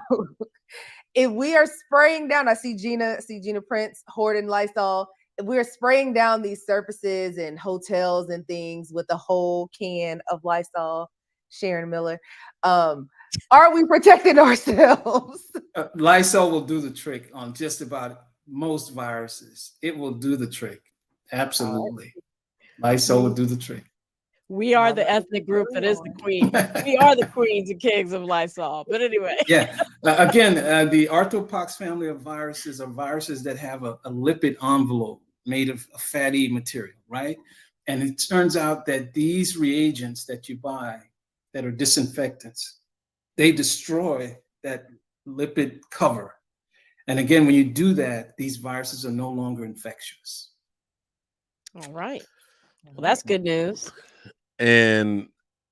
if we are spraying down, I see Gina Prince hoarding Lysol. If we're spraying down these surfaces and hotels and things with a whole can of Lysol, Sharon Miller, are we protecting ourselves? Lysol will do the trick on just about most viruses. It will do the trick. Absolutely. Lysol will do the trick. We are the ethnic group that is the queen. We are the queens and kings of Lysol. But anyway. Yeah. Again, the orthopox family of viruses are viruses that have a lipid envelope made of a fatty material, right? And it turns out that these reagents that you buy that are disinfectants, they destroy that lipid cover. And again, when you do that, these viruses are no longer infectious. All right. Well, that's good news. And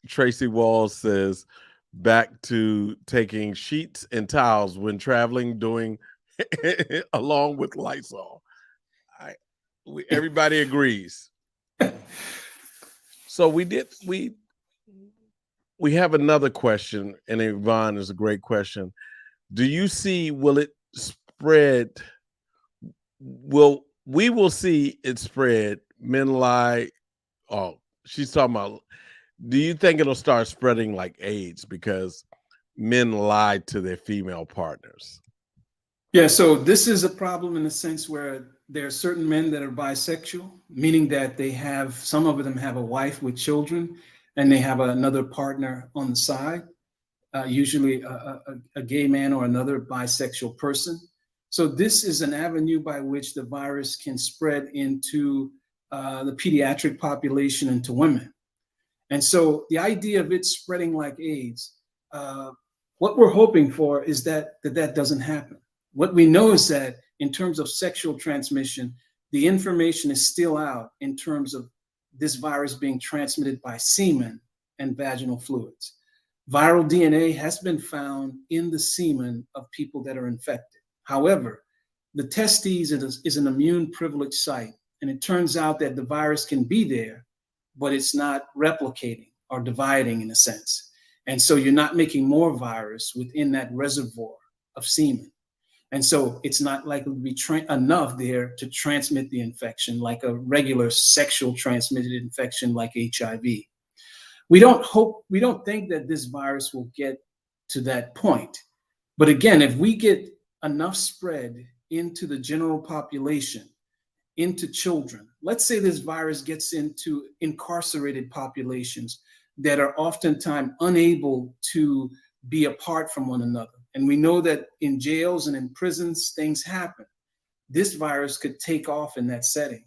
Tracy Walls says, back to taking sheets and towels when traveling, doing along with Lysol. Everybody agrees. So we have another question, and Yvonne is a great question. Do you see, will it spread? We will see it spread. Men lie. Oh, she's talking about, do you think it'll start spreading like AIDS because men lie to their female partners? Yeah, so this is a problem in the sense where there are certain men that are bisexual, meaning that they have, some of them have a wife with children, and they have another partner on the side, usually a gay man or another bisexual person. So this is an avenue by which the virus can spread into the pediatric population and to women. And so the idea of it spreading like AIDS, what we're hoping for is that doesn't happen. What we know is that in terms of sexual transmission, the information is still out in terms of this virus being transmitted by semen and vaginal fluids. Viral DNA has been found in the semen of people that are infected. However, the testes is an immune privileged site, and it turns out that the virus can be there, but it's not replicating or dividing in a sense. And so you're not making more virus within that reservoir of semen. And so it's not likely to be enough there to transmit the infection like a regular sexual transmitted infection like HIV. We don't think that this virus will get to that point. But again, if we get enough spread into the general population, into children, let's say this virus gets into incarcerated populations that are oftentimes unable to be apart from one another. And we know that in jails and in prisons, things happen. This virus could take off in that setting.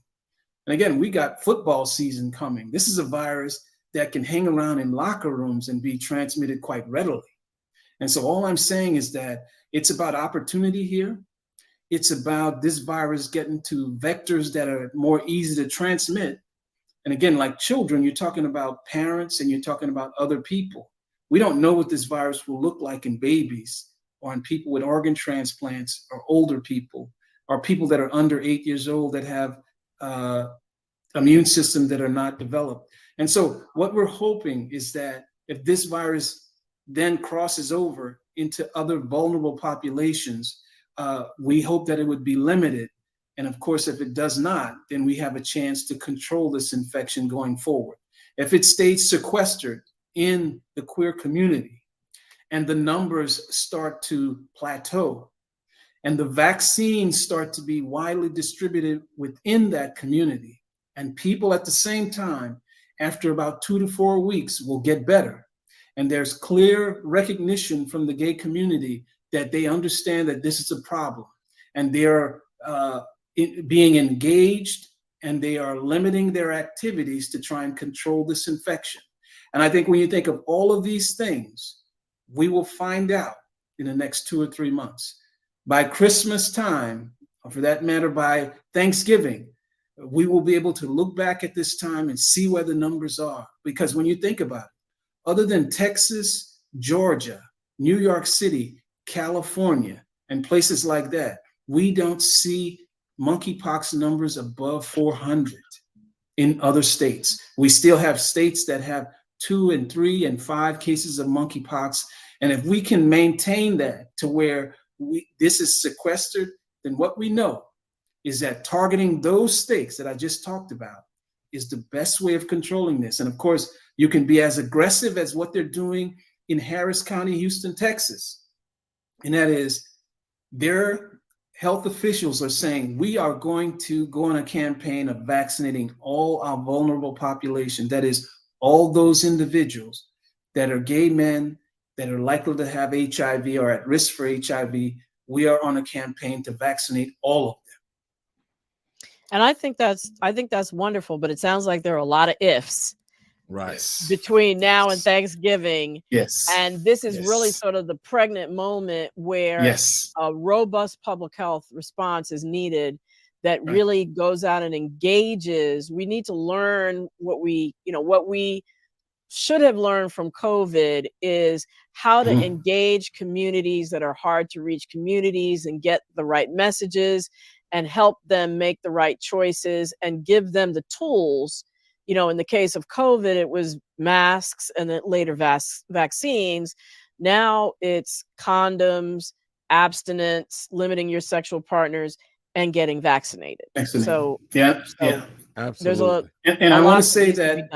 And again, we got football season coming. This is a virus that can hang around in locker rooms and be transmitted quite readily. And so all I'm saying is that it's about opportunity here. It's about this virus getting to vectors that are more easy to transmit. And again, like children, you're talking about parents and you're talking about other people. We don't know what this virus will look like in babies or in people with organ transplants or older people or people that are under 8 years old that have immune systems that are not developed. And so what we're hoping is that if this virus then crosses over into other vulnerable populations, we hope that it would be limited. And of course, if it does not, then we have a chance to control this infection going forward. If it stays sequestered in the queer community and the numbers start to plateau and the vaccines start to be widely distributed within that community, and people at the same time, after about 2 to 4 weeks, will get better. And there's clear recognition from the gay community that they understand that this is a problem, and they're being engaged, and they are limiting their activities to try and control this infection. And I think when you think of all of these things, we will find out in the next 2 or 3 months. By Christmas time, or for that matter, by Thanksgiving, we will be able to look back at this time and see where the numbers are. Because when you think about it, other than Texas, Georgia, New York City, California, and places like that, we don't see monkeypox numbers above 400 in other states. We still have states that have 2 and 3 and 5 cases of monkeypox. And if we can maintain that to where this is sequestered, then what we know is that targeting those states that I just talked about is the best way of controlling this. And of course, you can be as aggressive as what they're doing in Harris County, Houston, Texas. And that is, their health officials are saying, we are going to go on a campaign of vaccinating all our vulnerable population. That is, all those individuals that are gay men that are likely to have HIV or at risk for HIV. We are on a campaign to vaccinate all of them. And I think that's wonderful, but it sounds like there are a lot of ifs. Right. Yes. Between now and Thanksgiving. Yes. And this is really sort of the pregnant moment where a robust public health response is needed that really goes out and engages. We need to learn what we should have learned from COVID is how to engage communities that are hard to reach communities and get the right messages and help them make the right choices and give them the tools. In the case of COVID, it was masks and then later vaccines. Now it's condoms, abstinence, limiting your sexual partners, and getting vaccinated. So absolutely. There's and I want to say that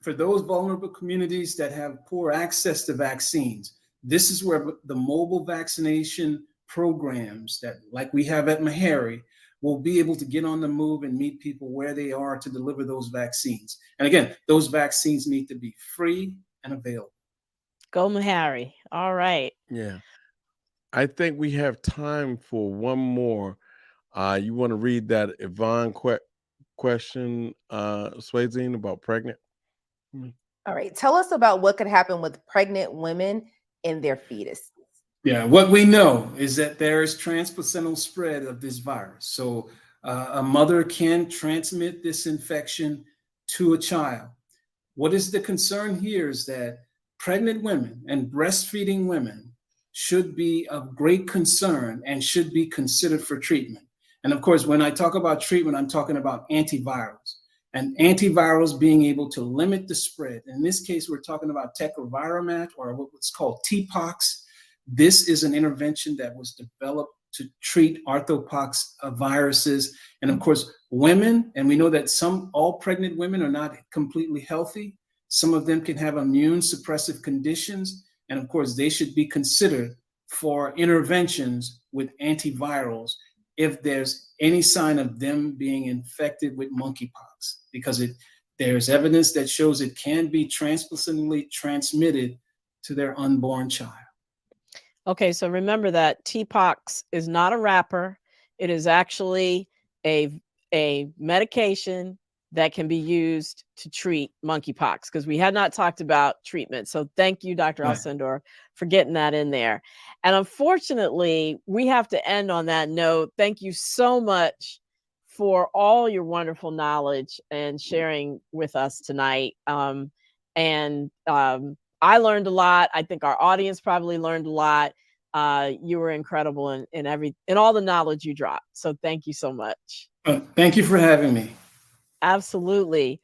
for those vulnerable communities that have poor access to vaccines, this is where the mobile vaccination programs that, like we have at Meharry, will be able to get on the move and meet people where they are to deliver those vaccines. And again, those vaccines need to be free and available. Go Meharry. All right. Yeah. I think we have time for one more. You want to read that Yvonne question, Swayzine, about pregnant? All right. Tell us about what could happen with pregnant women and their fetus. Yeah, what we know is that there is transplacental spread of this virus. So a mother can transmit this infection to a child. What is the concern here is that pregnant women and breastfeeding women should be of great concern and should be considered for treatment. And of course, when I talk about treatment, I'm talking about antivirals. And antivirals being able to limit the spread. In this case, we're talking about tecovirimat, or what's called TPOXX. This is an intervention that was developed to treat orthopox viruses. And of course, women, and we know that all pregnant women are not completely healthy. Some of them can have immune suppressive conditions. And of course, they should be considered for interventions with antivirals if there's any sign of them being infected with monkeypox, because there's evidence that shows it can be transplacentally transmitted to their unborn child. Okay, so remember that TPOXX is not a wrapper. It is actually a medication that can be used to treat monkeypox, because we had not talked about treatment. So thank you, Dr. Alcendor, for getting that in there. And unfortunately, we have to end on that note. Thank you so much for all your wonderful knowledge and sharing with us tonight. I learned a lot. I think our audience probably learned a lot. You were incredible in all the knowledge you dropped. So thank you so much. Thank you for having me. Absolutely.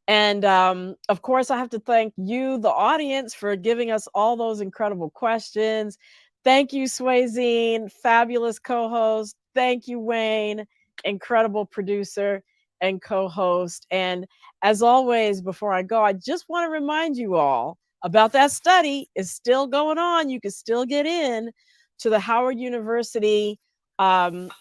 And of course, I have to thank you, the audience, for giving us all those incredible questions. Thank you, Swayzine, fabulous co-host. Thank you, Wayne, incredible producer and co-host. And as always, before I go, I just want to remind you all about that study. Is still going on. You can still get in to the Howard University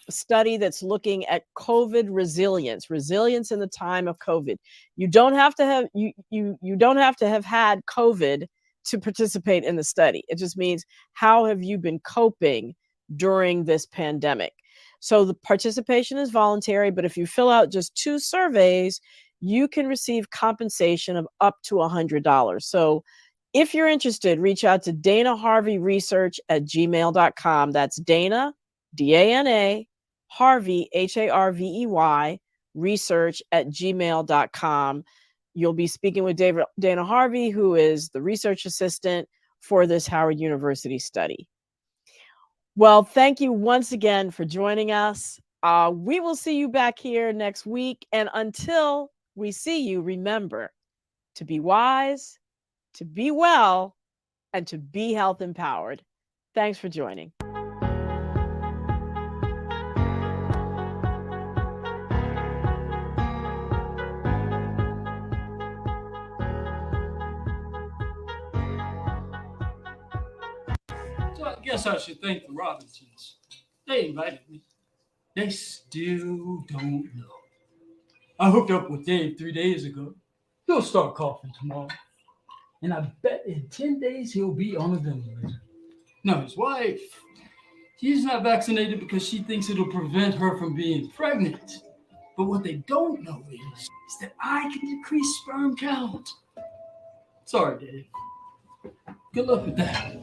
study that's looking at COVID resilience in the time of COVID. You don't have to have you don't have to have had COVID to participate in the study. It just means, how have you been coping during this pandemic? So the participation is voluntary, but if you fill out just 2 surveys, you can receive compensation of up to $100. So if you're interested, reach out to Dana Harvey Research at gmail.com. That's Dana, D-A-N-A, Harvey, H-A-R-V-E-Y, research at gmail.com. You'll be speaking with Dana Harvey, who is the research assistant for this Howard University study. Well, thank you once again for joining us. We will see you back here next week. And until we see you, remember to be wise, to be well, and to be health empowered. Thanks for joining. So I guess I should thank the Robinsons. They invited me. They still don't know. I hooked up with Dave 3 days ago. He'll start coughing tomorrow. And I bet in 10 days he'll be on a ventilator. Now, his wife, she's not vaccinated because she thinks it'll prevent her from being pregnant. But what they don't know is that I can decrease sperm count. Sorry, Dave. Good luck with that.